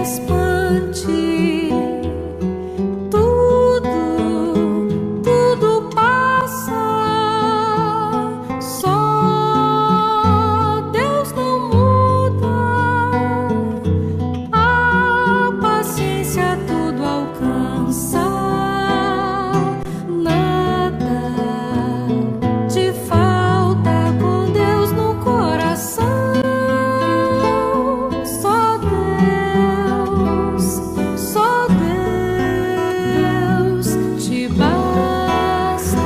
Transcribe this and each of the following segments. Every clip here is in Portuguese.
espante. Tudo passa, só Deus não muda. A paciência tudo alcança, nada te falta com Deus no coração. Só Deus te basta.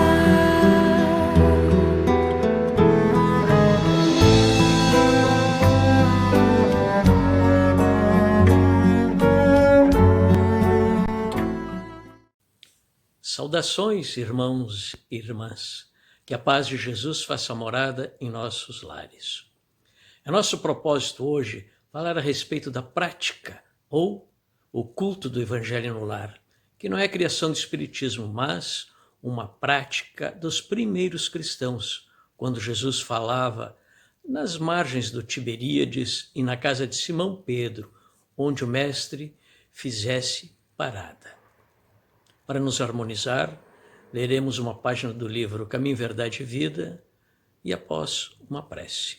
Saudações, irmãos e irmãs. Que a paz de Jesus faça morada em nossos lares. É nosso propósito hoje falar a respeito da prática ou o culto do Evangelho no lar, que não é criação do Espiritismo, mas uma prática dos primeiros cristãos, quando Jesus falava nas margens do Tiberíades e na casa de Simão Pedro, onde o Mestre fizesse parada. Para nos harmonizar, leremos uma página do livro Caminho, Verdade e Vida e após uma prece.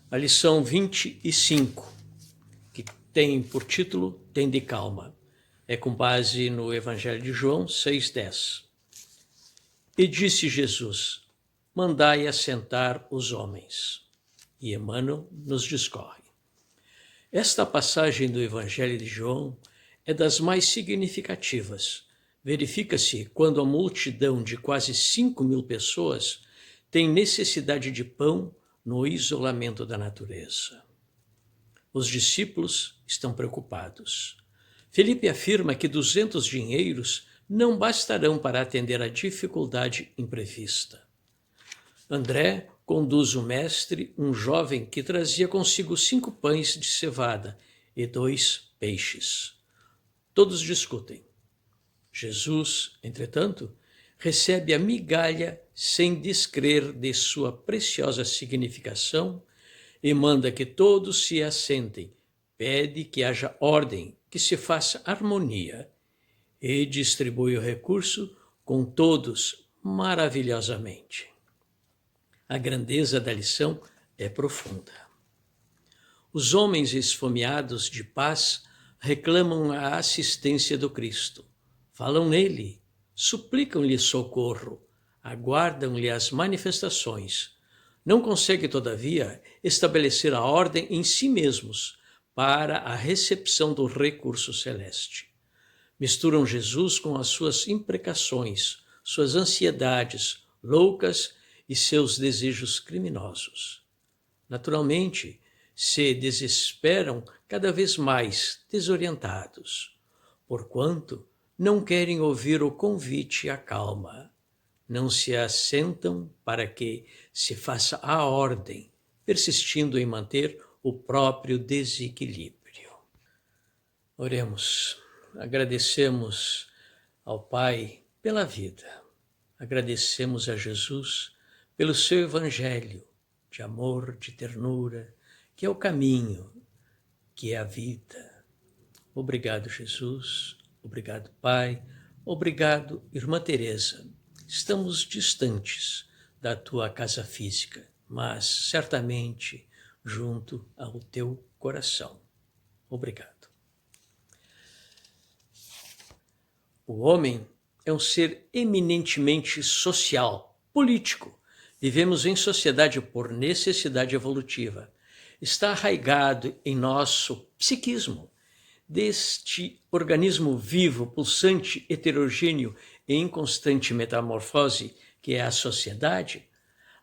A lição 25, que tem por título Tende calma, é com base no Evangelho de João 6,10. E disse Jesus: mandai assentar os homens. E Emmanuel nos discorre. Esta passagem do Evangelho de João é das mais significativas. Verifica-se quando a multidão de quase 5.000 pessoas tem necessidade de pão no isolamento da natureza. Os discípulos estão preocupados. Felipe afirma que 200 dinheiros não bastarão para atender à dificuldade imprevista. André conduz o mestre, um jovem que trazia consigo 5 pães de cevada e 2 peixes. Todos discutem. Jesus, entretanto, recebe a migalha sem descrer de sua preciosa significação e manda que todos se assentem, pede que haja ordem, que se faça harmonia e distribui o recurso com todos maravilhosamente. A grandeza da lição é profunda. Os homens esfomeados de paz reclamam a assistência do Cristo. Falam nele, suplicam-lhe socorro, aguardam-lhe as manifestações. Não conseguem, todavia, estabelecer a ordem em si mesmos para a recepção do recurso celeste. Misturam Jesus com as suas imprecações, suas ansiedades loucas e seus desejos criminosos. Naturalmente, se desesperam cada vez mais desorientados, porquanto não querem ouvir o convite à calma. Não se assentam para que se faça a ordem, persistindo em manter o próprio desequilíbrio. Oremos. Agradecemos ao Pai pela vida. Agradecemos a Jesus pelo seu Evangelho de amor, de ternura, que é o caminho, que é a vida. Obrigado, Jesus. Obrigado, Pai. Obrigado, Irmã Teresa. Estamos distantes da tua casa física, mas certamente junto ao teu coração. Obrigado. O homem é um ser eminentemente social, político. Vivemos em sociedade por necessidade evolutiva. Está arraigado em nosso psiquismo. Deste organismo vivo, pulsante, heterogêneo e em constante metamorfose, que é a sociedade,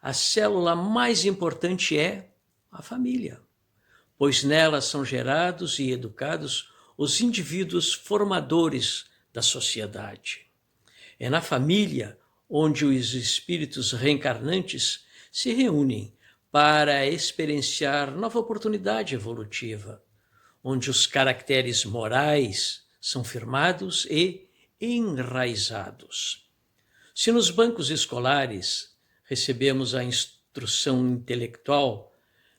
a célula mais importante é a família, pois nela são gerados e educados os indivíduos formadores da sociedade. É na família onde os espíritos reencarnantes se reúnem para experienciar nova oportunidade evolutiva, onde os caracteres morais são firmados e enraizados. Se nos bancos escolares recebemos a instrução intelectual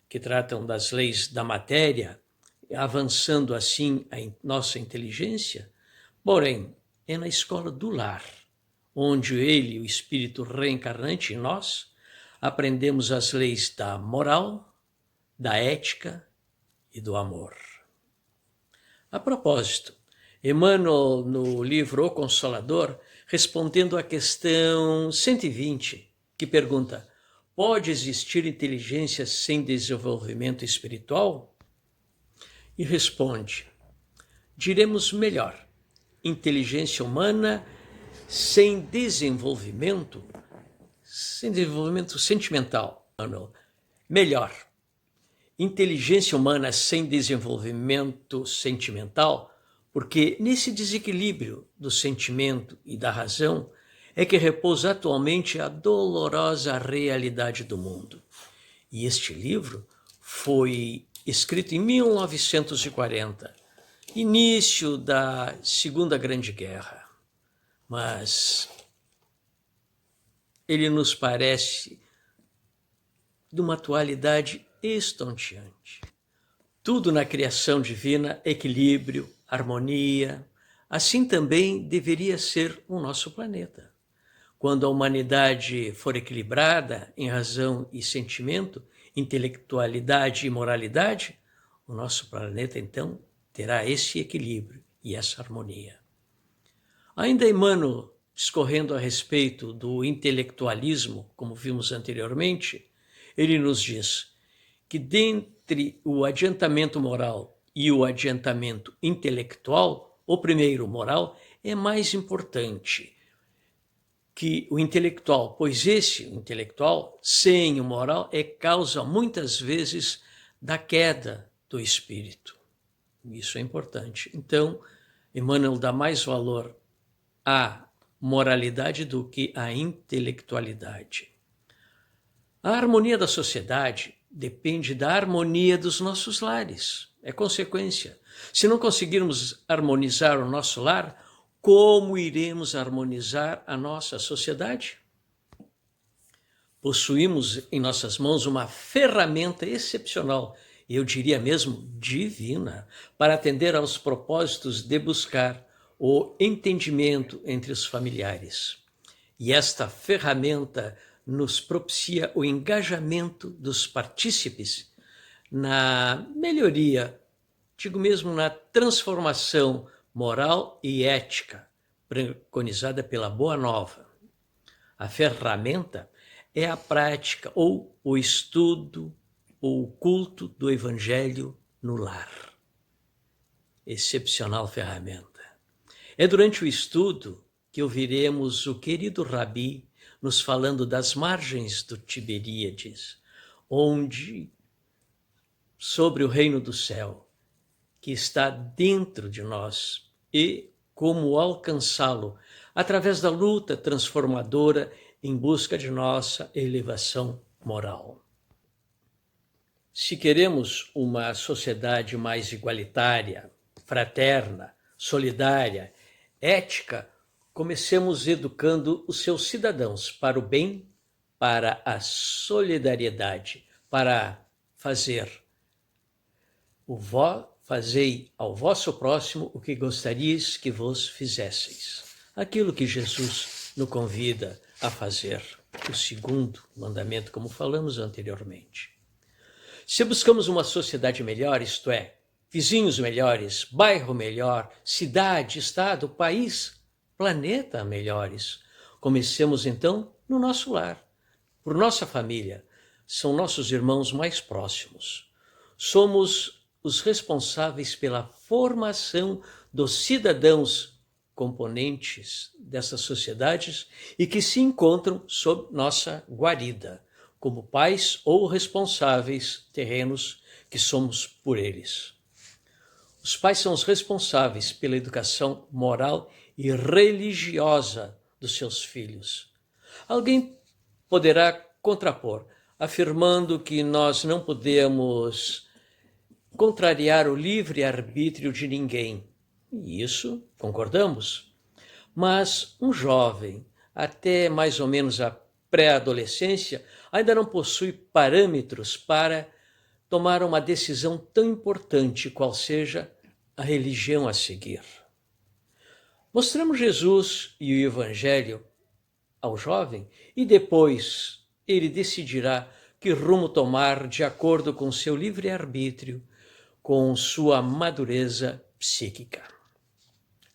que tratam das leis da matéria avançando assim a nossa inteligência, porém, é na escola do lar, onde ele, o espírito reencarnante em nós, aprendemos as leis da moral, da ética e do amor. A propósito, Emmanuel, no livro O Consolador, respondendo à questão 120, que pergunta: pode existir inteligência sem desenvolvimento espiritual? E responde: diremos melhor, inteligência humana sem desenvolvimento sentimental. Melhor, inteligência humana sem desenvolvimento sentimental, porque nesse desequilíbrio do sentimento e da razão é que repousa atualmente a dolorosa realidade do mundo. E este livro foi escrito em 1940, início da Segunda Grande Guerra. Mas ele nos parece de uma atualidade estonteante. Tudo na criação divina, equilíbrio, harmonia. Assim também deveria ser o nosso planeta. Quando a humanidade for equilibrada em razão e sentimento, intelectualidade e moralidade, o nosso planeta então terá esse equilíbrio e essa harmonia. Ainda Emmanuel, discorrendo a respeito do intelectualismo, como vimos anteriormente, ele nos diz que dentre o adiantamento moral e o adiantamento intelectual, o primeiro, moral, é mais importante que o intelectual, pois esse, o intelectual, sem o moral, é causa muitas vezes da queda do espírito. Isso é importante. Então, Emmanuel dá mais valor à moralidade do que à intelectualidade. A harmonia da sociedade depende da harmonia dos nossos lares. É consequência. Se não conseguirmos harmonizar o nosso lar, como iremos harmonizar a nossa sociedade? Possuímos em nossas mãos uma ferramenta excepcional, eu diria mesmo divina, para atender aos propósitos de buscar o entendimento entre os familiares. E esta ferramenta nos propicia o engajamento dos partícipes na melhoria, digo mesmo na transformação moral e ética preconizada pela Boa Nova. A ferramenta é a prática ou o estudo ou o culto do Evangelho no lar. Excepcional ferramenta. É durante o estudo que ouviremos o querido Rabi nos falando das margens do Tiberíades, onde, sobre o reino do céu, que está dentro de nós, e como alcançá-lo através da luta transformadora em busca de nossa elevação moral. Se queremos uma sociedade mais igualitária, fraterna, solidária, ética, comecemos educando os seus cidadãos para o bem, para a solidariedade, para fazei ao vosso próximo o que gostarias que vos fizesseis. Aquilo que Jesus nos convida a fazer, o segundo mandamento, como falamos anteriormente. Se buscamos uma sociedade melhor, isto é, vizinhos melhores, bairro melhor, cidade, estado, país, planeta melhores, comecemos então no nosso lar, por nossa família. São nossos irmãos mais próximos. Somos os responsáveis pela formação dos cidadãos componentes dessas sociedades e que se encontram sob nossa guarida, como pais ou responsáveis terrenos que somos por eles. Os pais são os responsáveis pela educação moral e religiosa dos seus filhos. Alguém poderá contrapor, afirmando que nós não podemos contrariar o livre-arbítrio de ninguém. E isso concordamos. Mas um jovem, até mais ou menos a pré-adolescência, ainda não possui parâmetros para tomar uma decisão tão importante qual seja a religião a seguir. Mostramos Jesus e o Evangelho ao jovem e depois ele decidirá que rumo tomar de acordo com seu livre-arbítrio, com sua madureza psíquica.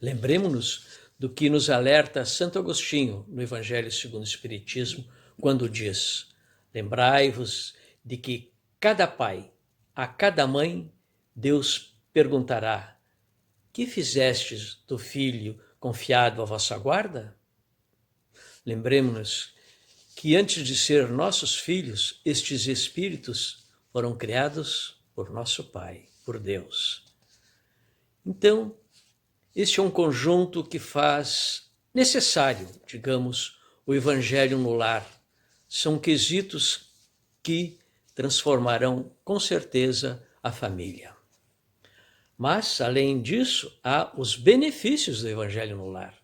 Lembremos-nos do que nos alerta Santo Agostinho no Evangelho segundo o Espiritismo, quando diz: lembrai-vos de que cada pai, a cada mãe, Deus perguntará: que fizestes do filho confiado à vossa guarda? Lembremos-nos que antes de ser nossos filhos, estes espíritos foram criados por nosso Pai, por Deus. Então, este é um conjunto que faz necessário, digamos, o Evangelho no lar. São quesitos que transformarão com certeza a família. Mas, além disso, há os benefícios do Evangelho no lar.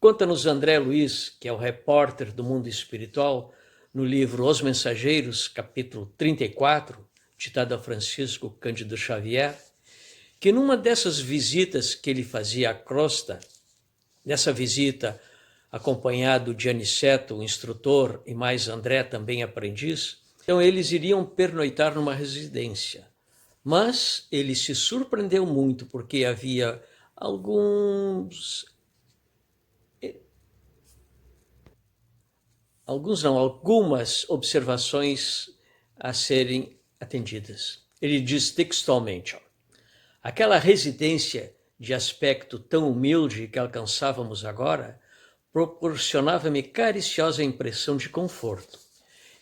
Conta-nos André Luiz, que é o repórter do mundo espiritual, no livro Os Mensageiros, capítulo 34, ditado a Francisco Cândido Xavier, que numa dessas visitas que ele fazia à crosta, nessa visita acompanhado de Aniceto, o instrutor, e mais André, também aprendiz, então eles iriam pernoitar numa residência. Mas ele se surpreendeu muito porque havia algumas observações a serem atendidas. Ele diz textualmente: aquela residência de aspecto tão humilde que alcançávamos agora proporcionava-me cariciosa impressão de conforto.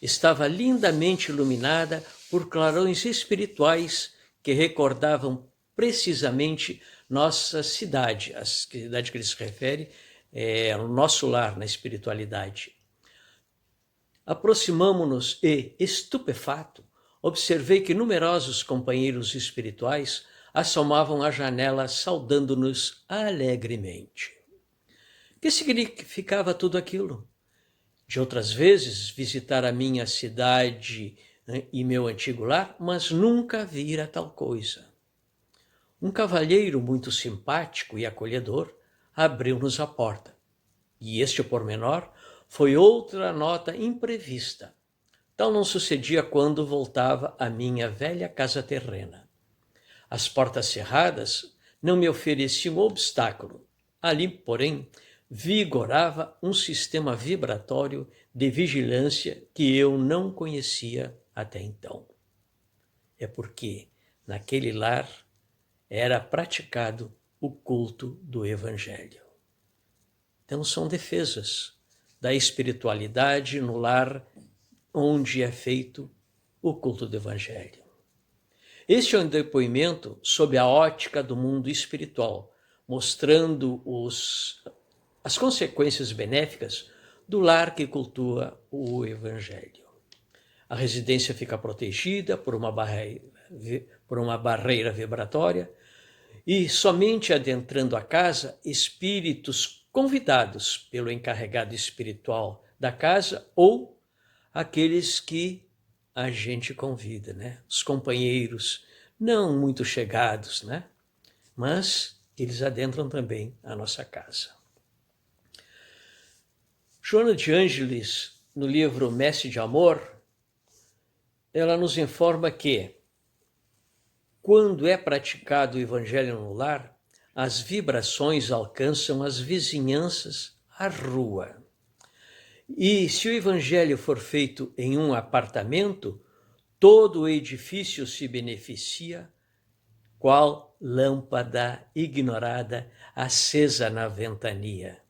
Estava lindamente iluminada por clarões espirituais que recordavam precisamente nossa cidade. A cidade que ele se refere é o nosso lar na espiritualidade. Aproximamo-nos e, estupefato, observei que numerosos companheiros espirituais assomavam a janela saudando-nos alegremente. Que significava tudo aquilo? De outras vezes visitar a minha cidade e meu antigo lar, mas nunca vira tal coisa. Um cavalheiro muito simpático e acolhedor abriu-nos a porta. E este pormenor foi outra nota imprevista. Tal não sucedia quando voltava à minha velha casa terrena. As portas cerradas não me ofereciam obstáculo. Ali, porém, vigorava um sistema vibratório de vigilância que eu não conhecia até então. É porque, naquele lar, era praticado o culto do Evangelho. Então, são defesas da espiritualidade no lar onde é feito o culto do Evangelho. Este é um depoimento sob a ótica do mundo espiritual, mostrando as consequências benéficas do lar que cultua o Evangelho. A residência fica protegida por uma barreira vibratória e somente adentrando a casa, espíritos convidados pelo encarregado espiritual da casa ou aqueles que a gente convida, né? Os companheiros não muito chegados, né? Mas eles adentram também a nossa casa. Joana de Ângeles, no livro Messe de Amor, ela nos informa que, quando é praticado o Evangelho no lar, as vibrações alcançam as vizinhanças, a rua. E se o Evangelho for feito em um apartamento, todo o edifício se beneficia, qual lâmpada ignorada acesa na ventania.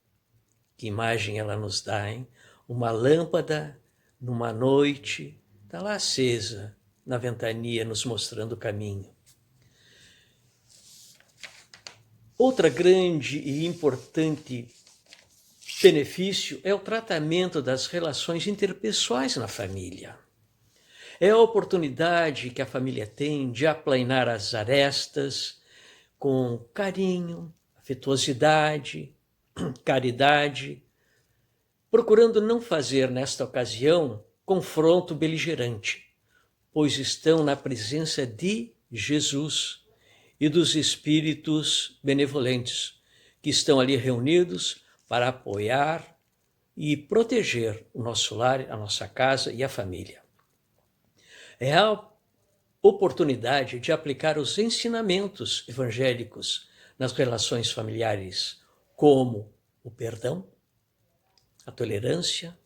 Que imagem ela nos dá, hein? Uma lâmpada numa noite, está lá acesa na ventania, nos mostrando o caminho. Outra grande e importante benefício é o tratamento das relações interpessoais na família. É a oportunidade que a família tem de aplanar as arestas com carinho, afetuosidade, caridade, procurando não fazer, nesta ocasião, confronto beligerante, pois estão na presença de Jesus e dos espíritos benevolentes que estão ali reunidos para apoiar e proteger o nosso lar, a nossa casa e a família. É a oportunidade de aplicar os ensinamentos evangélicos nas relações familiares, como o perdão, a tolerância,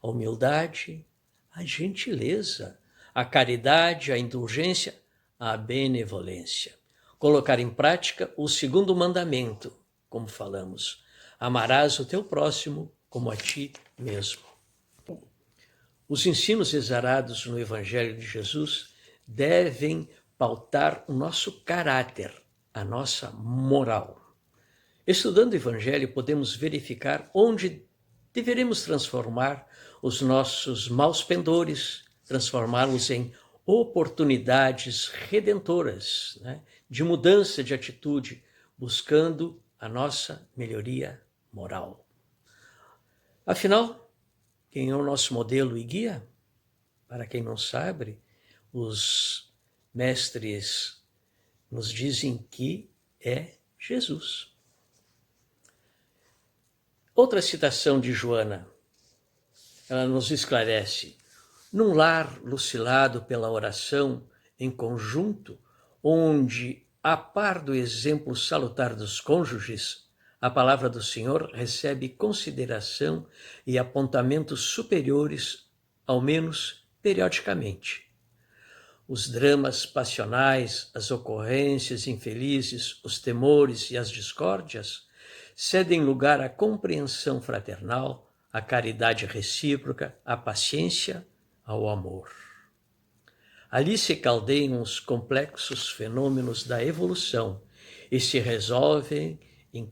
a humildade, a gentileza, a caridade, a indulgência, a benevolência. Colocar em prática o segundo mandamento, como falamos: amarás o teu próximo como a ti mesmo. Os ensinos exarados no Evangelho de Jesus devem pautar o nosso caráter, a nossa moral. Estudando o Evangelho, podemos verificar onde deveremos transformar os nossos maus pendores, transformá-los em oportunidades redentoras, de mudança de atitude, buscando a nossa melhoria moral. Afinal, quem é o nosso modelo e guia? Para quem não sabe, os mestres nos dizem que é Jesus. Outra citação de Joana, ela nos esclarece: num lar lucilado pela oração em conjunto, onde, a par do exemplo salutar dos cônjuges, a palavra do Senhor recebe consideração e apontamentos superiores, ao menos periodicamente. Os dramas passionais, as ocorrências infelizes, os temores e as discórdias cedem lugar à compreensão fraternal, à caridade recíproca, à paciência, ao amor. Ali se caldeiam os complexos fenômenos da evolução e se resolvem em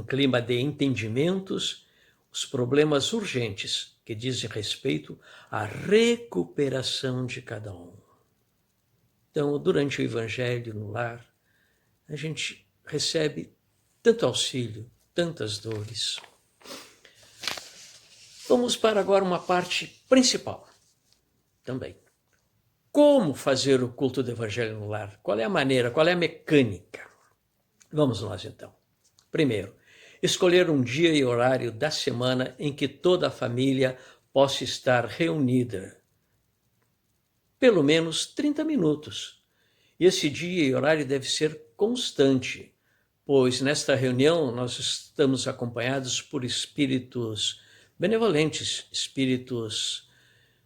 clima de entendimentos os problemas urgentes que dizem respeito à recuperação de cada um. Então, durante o Evangelho no lar, a gente recebe tanto auxílio, tantas dores. Vamos para agora uma parte principal também. Como fazer o culto do Evangelho no lar? Qual é a maneira, qual é a mecânica? Vamos nós então. Primeiro, escolher um dia e horário da semana em que toda a família possa estar reunida. Pelo menos 30 minutos. E esse dia e horário deve ser constante, pois nesta reunião nós estamos acompanhados por espíritos benevolentes, espíritos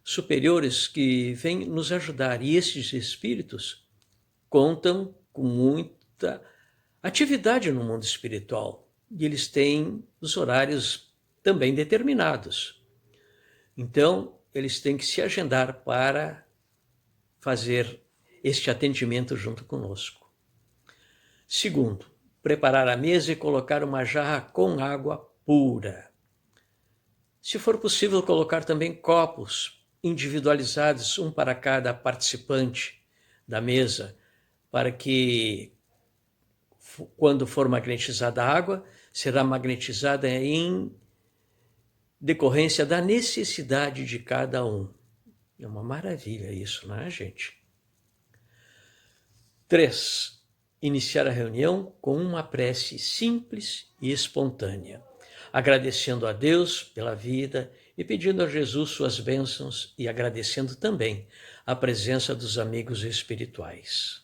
superiores que vêm nos ajudar. E esses espíritos contam com muita atividade no mundo espiritual e eles têm os horários também determinados. Então, eles têm que se agendar para fazer este atendimento junto conosco. Segundo, preparar a mesa e colocar uma jarra com água pura. Se for possível, colocar também copos individualizados, um para cada participante da mesa, para que, quando for magnetizada a água, será magnetizada em decorrência da necessidade de cada um. É uma maravilha isso, não é, gente? 3. Iniciar a reunião com uma prece simples e espontânea, agradecendo a Deus pela vida e pedindo a Jesus suas bênçãos e agradecendo também a presença dos amigos espirituais.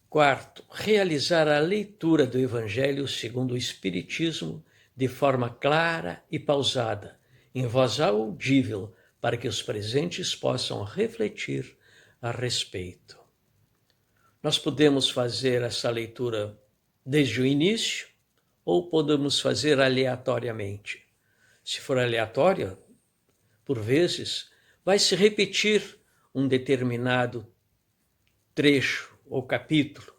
4. Realizar a leitura do Evangelho segundo o Espiritismo de forma clara e pausada, em voz audível, para que os presentes possam refletir a respeito. Nós podemos fazer essa leitura desde o início ou podemos fazer aleatoriamente. Se for aleatória, por vezes, vai se repetir um determinado trecho ou capítulo.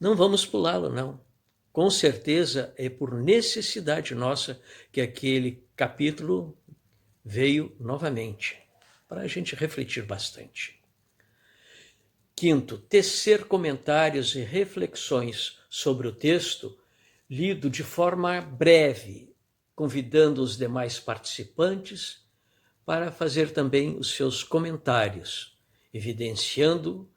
Não vamos pulá-lo, não. Com certeza é por necessidade nossa que aquele capítulo veio novamente, para a gente refletir bastante. 5. Tecer comentários e reflexões sobre o texto lido de forma breve, convidando os demais participantes para fazer também os seus comentários, evidenciando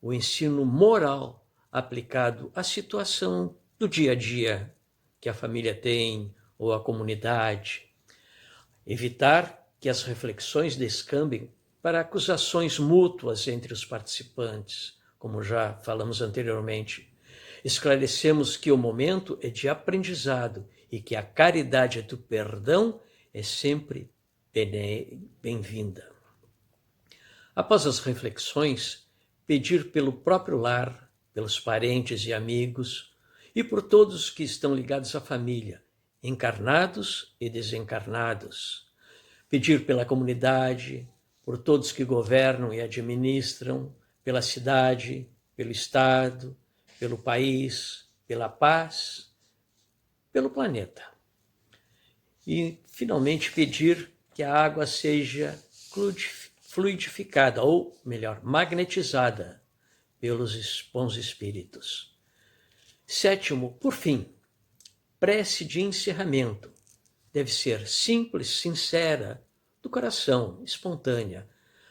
o ensino moral aplicado à situação do dia a dia que a família tem ou a comunidade. Evitar que as reflexões descambem para acusações mútuas entre os participantes, como já falamos anteriormente. Esclarecemos que o momento é de aprendizado e que a caridade do perdão é sempre bem-vinda. Após as reflexões, pedir pelo próprio lar, pelos parentes e amigos e por todos que estão ligados à família, encarnados e desencarnados. Pedir pela comunidade, por todos que governam e administram, pela cidade, pelo Estado, pelo país, pela paz, pelo planeta. E, finalmente, pedir que a água seja fluidificada, ou melhor, magnetizada pelos bons espíritos. Sétimo, por fim, prece de encerramento. Deve ser simples, sincera, do coração, espontânea,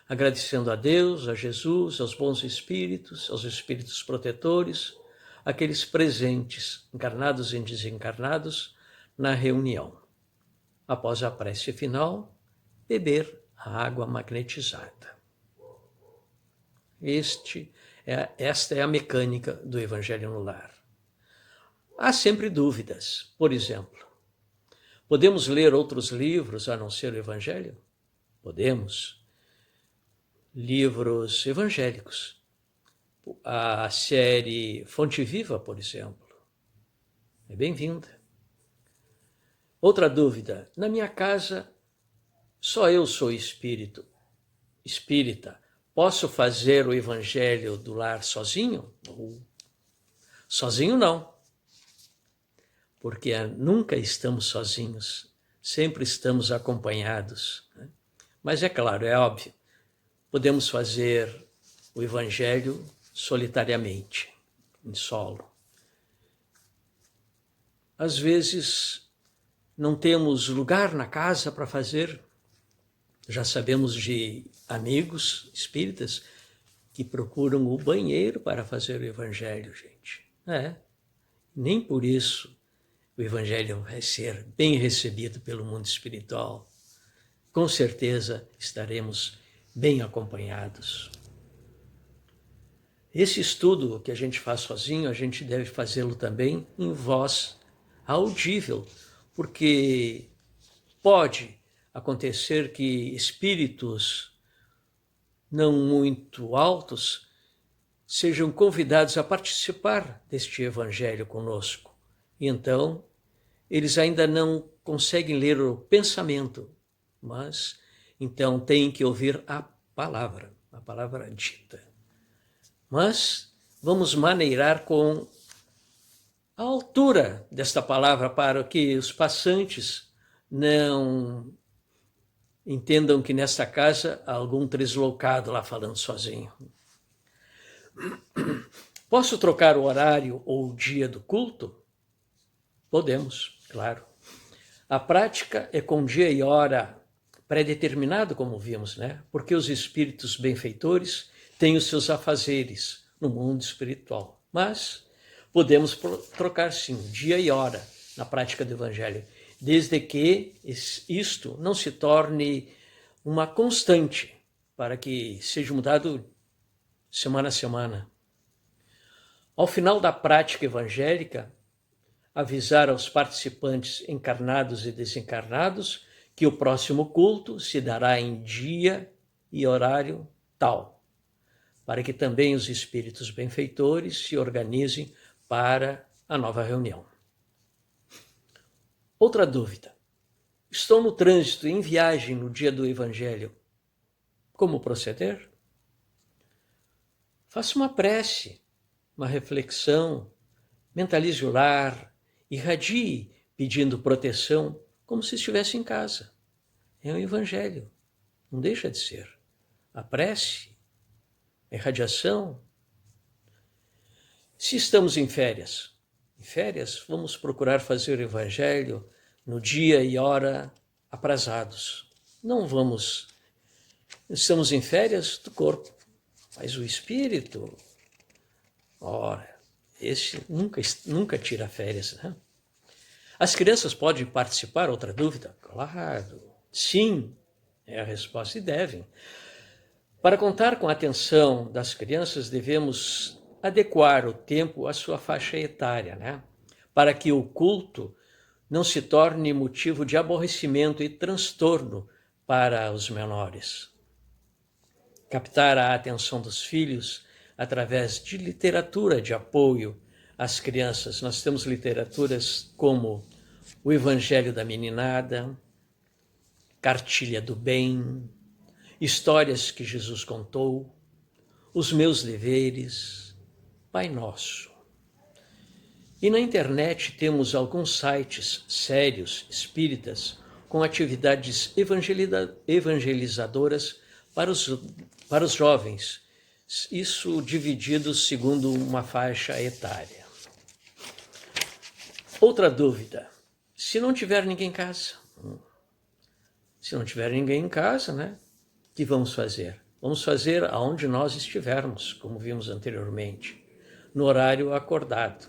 agradecendo a Deus, a Jesus, aos bons espíritos, aos espíritos protetores, aqueles presentes, encarnados e desencarnados, na reunião. Após a prece final, beber a água magnetizada. Esta é a mecânica do Evangelho no Lar. Há sempre dúvidas. Por exemplo, podemos ler outros livros a não ser o Evangelho? Podemos. Livros evangélicos. A série Fonte Viva, por exemplo, é bem-vinda. Outra dúvida. Na minha casa, só eu sou espírita. Posso fazer o Evangelho do Lar sozinho? Sozinho não. Porque nunca estamos sozinhos, sempre estamos acompanhados. Né? Mas é claro, é óbvio, podemos fazer o Evangelho solitariamente, em solo. Às vezes, não temos lugar na casa para fazer. Já sabemos de amigos espíritas que procuram o banheiro para fazer o Evangelho, gente. Nem por isso o Evangelho vai ser bem recebido pelo mundo espiritual. Com certeza estaremos bem acompanhados. Esse estudo que a gente faz sozinho, a gente deve fazê-lo também em voz audível, porque pode acontecer que espíritos não muito altos sejam convidados a participar deste Evangelho conosco. E então, eles ainda não conseguem ler o pensamento, mas então têm que ouvir a palavra dita. Mas vamos maneirar com a altura desta palavra para que os passantes não entendam que nesta casa há algum deslocado lá falando sozinho. Posso trocar o horário ou o dia do culto? Podemos, claro. A prática é com dia e hora pré-determinado, como vimos, né? Porque os espíritos benfeitores têm os seus afazeres no mundo espiritual. Mas podemos trocar, sim, dia e hora na prática do Evangelho, desde que isto não se torne uma constante, para que seja mudado semana a semana. Ao final da prática evangélica, avisar aos participantes encarnados e desencarnados que o próximo culto se dará em dia e horário tal, para que também os espíritos benfeitores se organizem para a nova reunião. Outra dúvida. Estou no trânsito, em viagem no dia do Evangelho. Como proceder? Faça uma prece, uma reflexão, mentalize o lar, irradie pedindo proteção como se estivesse em casa. É um Evangelho, não deixa de ser. A prece, a irradiação. Se estamos em férias, vamos procurar fazer o Evangelho no dia e hora aprazados. não vamos, estamos em férias do corpo, mas o espírito, ora, esse nunca tira férias, né? As crianças podem participar? Outra dúvida? Claro, sim, é a resposta, e devem. Para contar com a atenção das crianças, devemos adequar o tempo à sua faixa etária, né? Para que o culto não se torne motivo de aborrecimento e transtorno para os menores. Captar a atenção dos filhos através de literatura de apoio às crianças. Nós temos literaturas como o Evangelho da Meninada, Cartilha do Bem, Histórias que Jesus Contou, Os Meus Deveres, Pai Nosso. E na internet temos alguns sites sérios, espíritas, com atividades evangelizadoras para os jovens, isso dividido segundo uma faixa etária. Outra dúvida, se não tiver ninguém em casa? Se não tiver ninguém em casa, né? O que vamos fazer? Vamos fazer aonde nós estivermos, como vimos anteriormente, no horário acordado.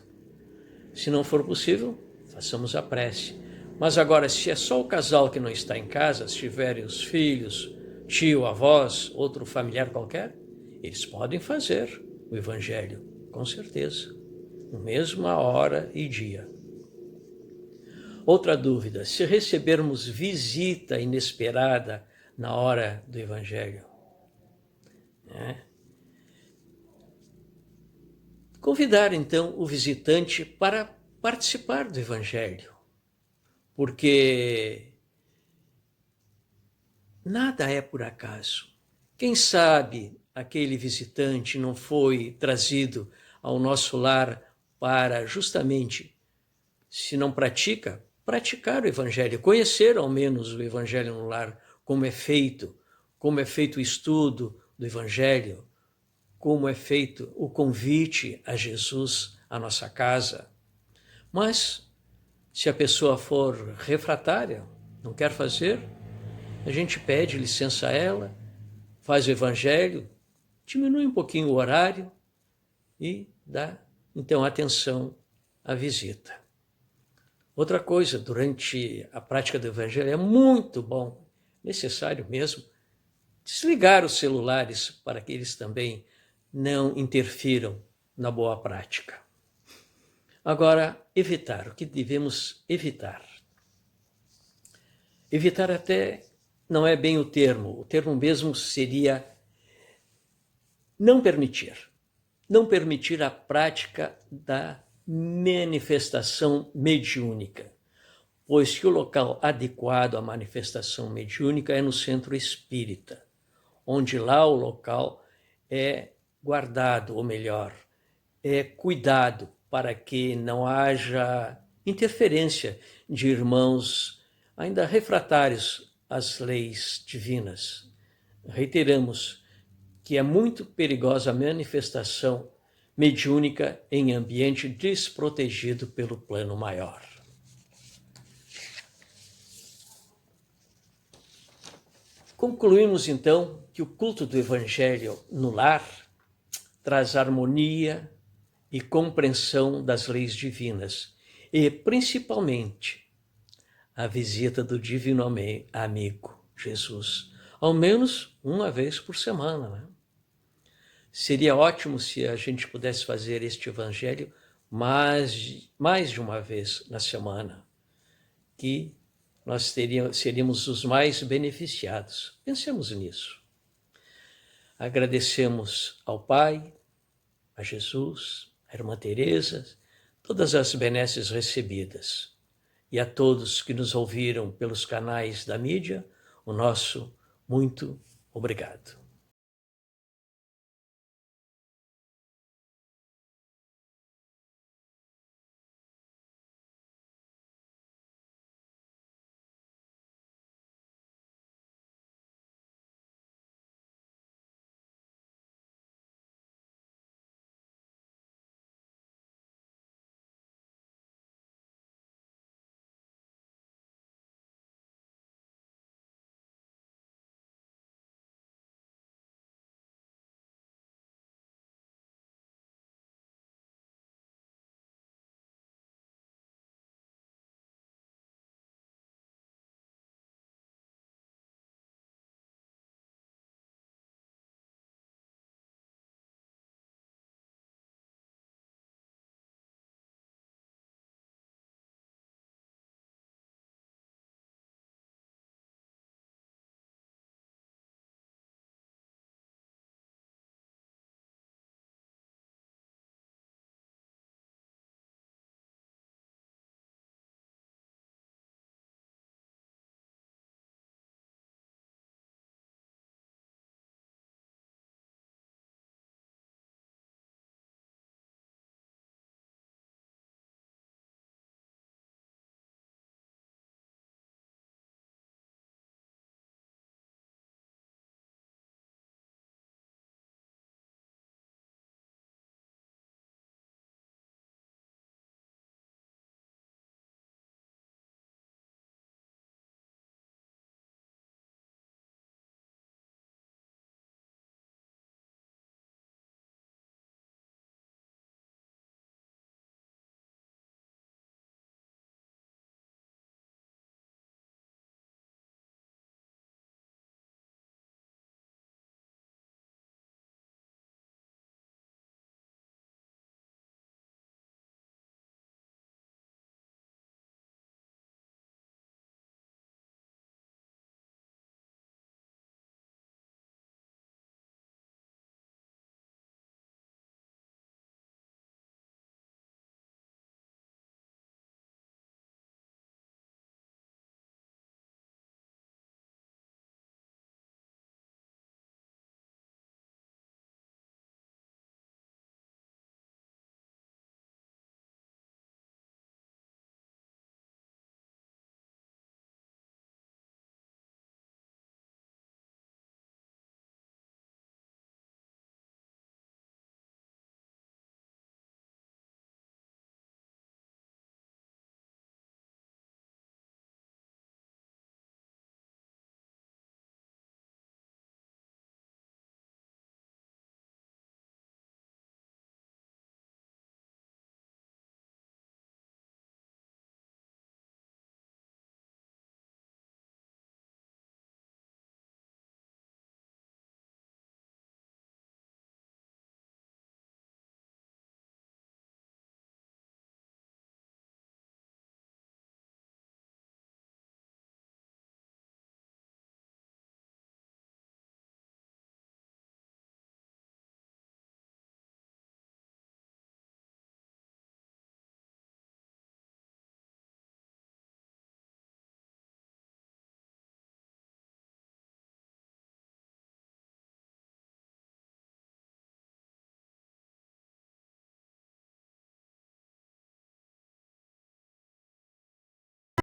Se não for possível, façamos a prece. Mas agora, se é só o casal que não está em casa, se tiverem os filhos, tio, avós, outro familiar qualquer, eles podem fazer o Evangelho, com certeza, na mesma hora e dia. Outra dúvida, se recebermos visita inesperada na hora do Evangelho, né? Convidar, então, o visitante para participar do Evangelho, porque nada é por acaso. Quem sabe aquele visitante não foi trazido ao nosso lar para justamente, se não pratica, praticar o Evangelho, conhecer ao menos o Evangelho no lar, como é feito o estudo do Evangelho, como é feito o convite a Jesus à nossa casa. Mas, se a pessoa for refratária, não quer fazer, a gente pede licença a ela, faz o Evangelho, diminui um pouquinho o horário e dá, então, atenção à visita. Outra coisa, durante a prática do Evangelho, é muito bom, necessário mesmo, desligar os celulares para que eles também não interfiram na boa prática. Agora, evitar. O que devemos evitar? Evitar até não é bem o termo mesmo seria não permitir. Não permitir a prática da manifestação mediúnica, pois que o local adequado à manifestação mediúnica é no centro espírita, onde lá o local é guardado, ou melhor, é cuidado para que não haja interferência de irmãos ainda refratários às leis divinas. Reiteramos que é muito perigosa a manifestação mediúnica em ambiente desprotegido pelo plano maior. Concluímos então que o culto do Evangelho no lar traz harmonia e compreensão das leis divinas e, principalmente, a visita do Divino Amigo, Jesus, ao menos uma vez por semana, né? Seria ótimo se a gente pudesse fazer este Evangelho mais de uma vez na semana, que nós seríamos os mais beneficiados. Pensemos nisso. Agradecemos ao Pai, a Jesus, a Irmã Teresa, todas as benesses recebidas. E a todos que nos ouviram pelos canais da mídia, o nosso muito obrigado.